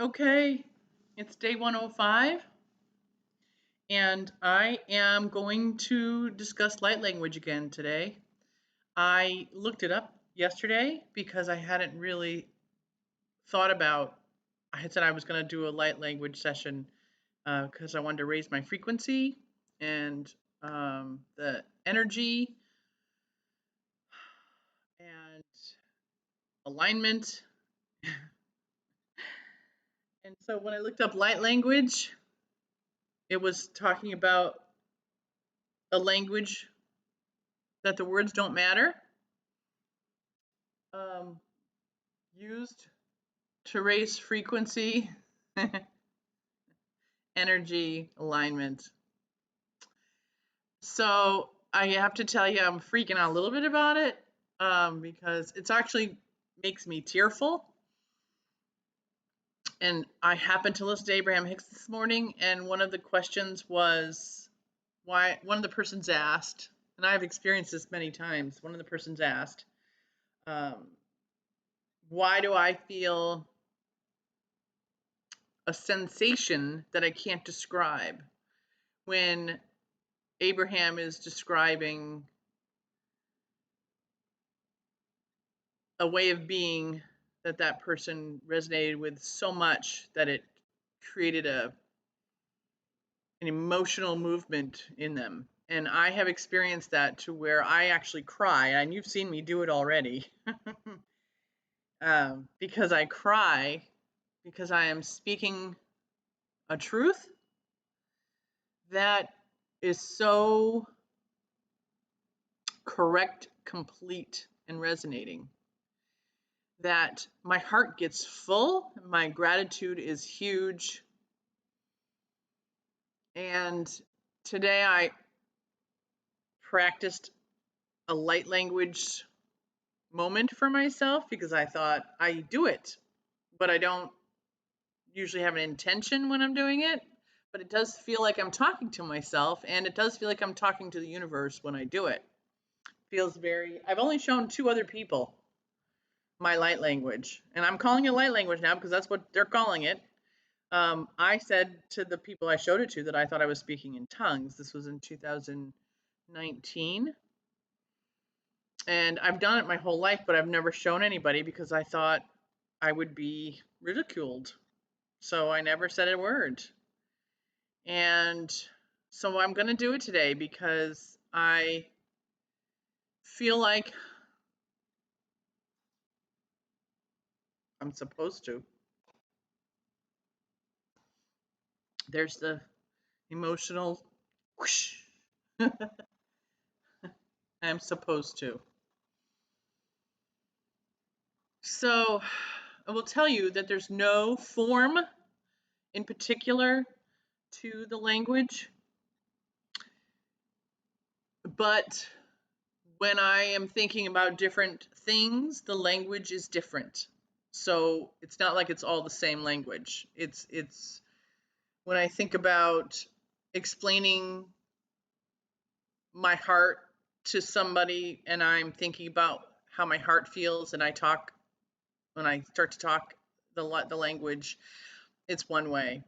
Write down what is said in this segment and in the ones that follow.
Okay, it's day 105, and I am going to discuss light language again today. I looked it up yesterday because I hadn't really thought about. I had said I was going to do a light language session because I wanted to raise my frequency and the energy and alignment. And so when I looked up light language, it was talking about a language that the words don't matter, um, used to raise frequency, energy, alignment. So I have to tell you, I'm freaking out a little bit about it because it's actually makes me tearful. And I happened to listen to Abraham Hicks this morning, and one of the questions was why one of the persons asked, and I've experienced this many times. One of the persons asked, um, why do I feel a sensation that I can't describe when Abraham is describing a way of being that that person resonated with so much that it created an emotional movement in them. And I have experienced that to where I actually cry, and you've seen me do it already, because I cry because I am speaking a truth that is so correct, complete, and resonating that my heart gets full, my gratitude is huge. And today I practiced a light language moment for myself because I thought I do it, but I don't usually have an intention when I'm doing it. But it does feel like I'm talking to myself, and it does feel like I'm talking to the universe when I do it. Feels very, I've only shown two other people my light language, and I'm calling it light language now because that's what they're calling it. I said to the people I showed it to that I thought I was speaking in tongues. This was in 2019. And I've done it my whole life, but I've never shown anybody because I thought I would be ridiculed. So I never said a word. And so I'm going to do it today because I feel like I'm supposed to. There's the emotional whoosh. I'm supposed to. So I will tell you that there's no form in particular to the language, but when I am thinking about different things, the language is different. So it's not like it's all the same language. It's when I think about explaining my heart to somebody and I'm thinking about how my heart feels and I talk when I start to talk the language, it's one way.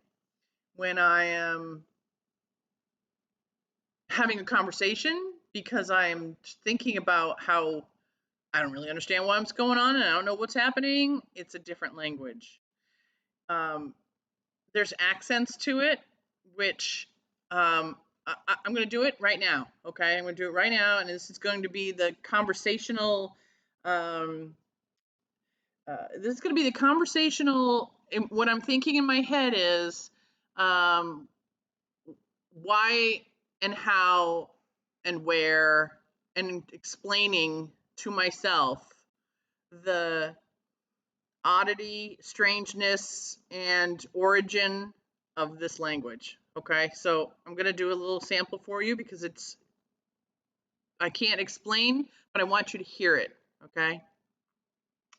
When I am having a conversation because I'm thinking about how I don't really understand what's going on and I don't know what's happening, it's a different language. Um, there's accents to it, which I'm going to do it right now. Okay, I'm going to do it right now, and this is going to be the conversational. Um, this is going to be the conversational. What I'm thinking in my head is um, why and how and where, and explaining to myself the oddity, strangeness, and origin of this language. Okay, so I'm going to do a little sample for you because I can't explain, but I want you to hear it. Okay,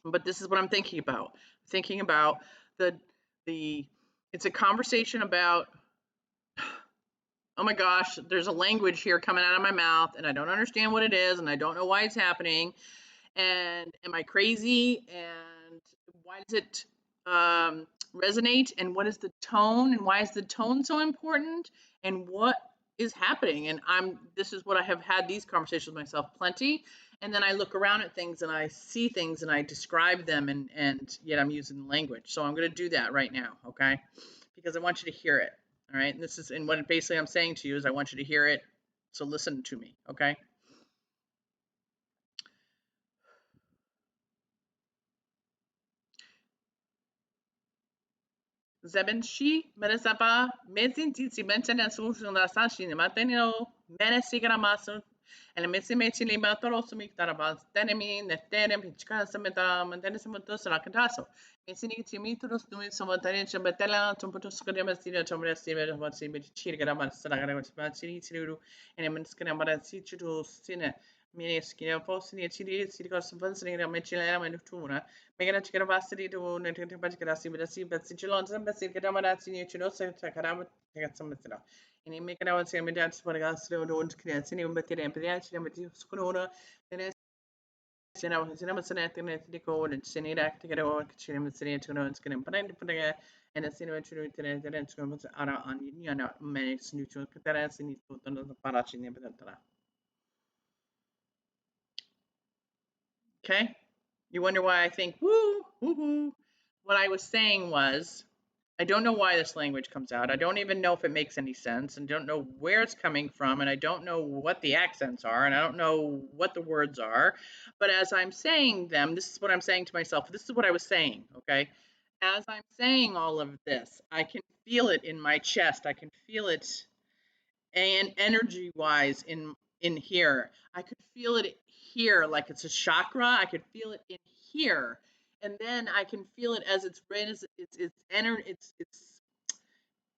but this is what I'm thinking about. Thinking about the the it's a conversation about, oh my gosh, there's a language here coming out of my mouth and I don't understand what it is and I don't know why it's happening. And am I crazy? And why does it resonate, and what is the tone, and why is the tone so important, and what is happening. And this is what I have had these conversations with myself plenty. And then I look around at things and I see things and I describe them, and yet I'm using language. So I'm going to do that right now, okay? Because I want you to hear it. All right. And what basically I'm saying to you is I want you to hear it. So listen to me, okay? Zebenshi, Menesapa, Mesin Titi Mentana Susuna Sashi, Matenio, Menesigramasu, and Messimeti Limatorosumic Tarabas, Denemi, Netenem, Pichkasameta, Mantenisimotos, Rakantaso. Messini Timitus, doing some attention, Betela, Tumputus, Cademastina, Tomresti, what's in Chigaramas, Sagara, and a Minscanamara Situ Sine. Miniskia Fosini, Sidicos, Funsing, Michela, and Tuna, Megana Chicavasity to Netipaticasi, but a sea, but Sichilon, some Bessie, Cadamadas, Chinosa, Takarama, some Method. And he make an hour saying, That's what I got to do, and Canadian, but the Empire, but Scona, then I said, I was in a Senate, and the code, and Senate Act to get over, Chim, Senate, to know it's going to put and a cinema to internet, and it's going to on Union, many neutral Cataras, and he's put under the Parachin. Okay? You wonder why I think, woo, woohoo. What I was saying was, I don't know why this language comes out. I don't even know if it makes any sense, and don't know where it's coming from, and I don't know what the accents are, and I don't know what the words are. But as I'm saying them, this is what I'm saying to myself. This is what I was saying, okay? As I'm saying all of this, I can feel it in my chest. I can feel it and energy wise in here. I could feel it here like it's a chakra. I could feel it in here, and then I can feel it as it's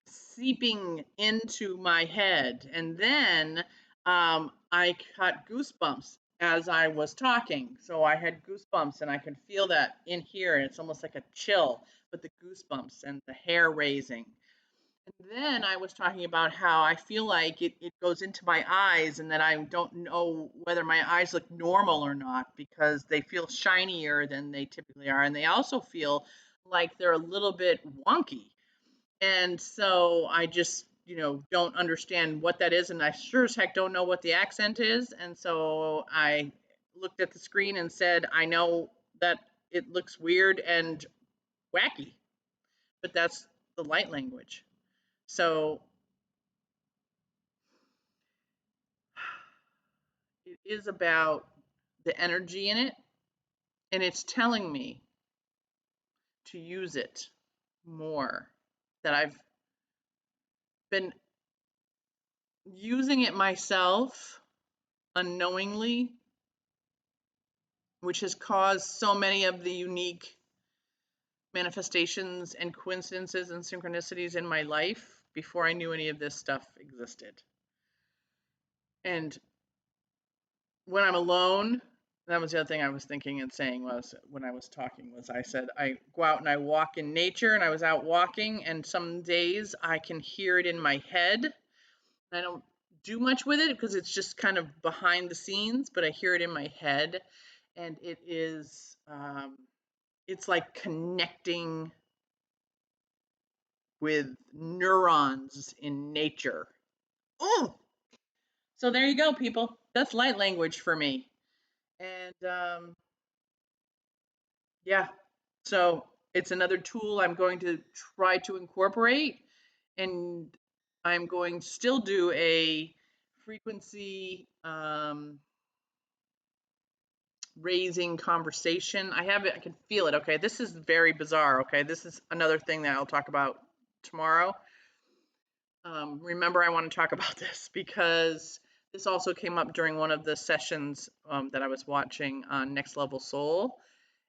seeping into my head, and then I got goosebumps as I was talking. So I had goosebumps, and I can feel that in here, and it's almost like a chill, but the goosebumps and the hair raising. And then I was talking about how I feel like it goes into my eyes, and that I don't know whether my eyes look normal or not because they feel shinier than they typically are. And they also feel like they're a little bit wonky. And so I just, don't understand what that is. And I sure as heck don't know what the accent is. And so I looked at the screen and said, I know that it looks weird and wacky, but that's the light language. So it is about the energy in it, and it's telling me to use it more. That I've been using it myself unknowingly, which has caused so many of the unique manifestations and coincidences and synchronicities in my life before I knew any of this stuff existed. And when I'm alone, that was the other thing I was thinking and saying was when I was talking was I said I go out and I walk in nature, and I was out walking, and some days I can hear it in my head. I don't do much with it because it's just kind of behind the scenes, but I hear it in my head, and it's like connecting with neurons in nature. Oh, so there you go, people. That's light language for me. And yeah, so it's another tool I'm going to try to incorporate, and I'm going to still do a frequency raising conversation. I have it, I can feel it. Okay, this is very bizarre. Okay, this is another thing that I'll talk about tomorrow. Remember, I want to talk about this because this also came up during one of the sessions that I was watching on Next Level Soul,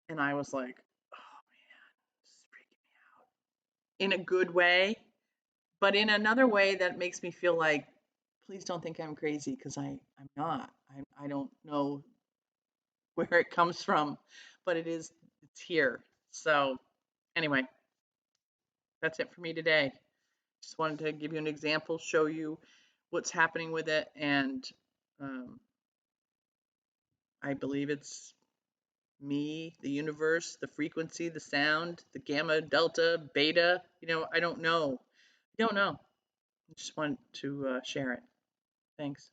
and I was like, oh man, this is freaking me out in a good way, but in another way that makes me feel like, please don't think I'm crazy because I'm not. I don't know where it comes from, but it's here. So anyway, that's it for me today. Just wanted to give you an example, show you what's happening with it, and I believe it's me, the universe, the frequency, the sound, the gamma, delta, beta. I don't know. I don't know. I just want to share it. Thanks.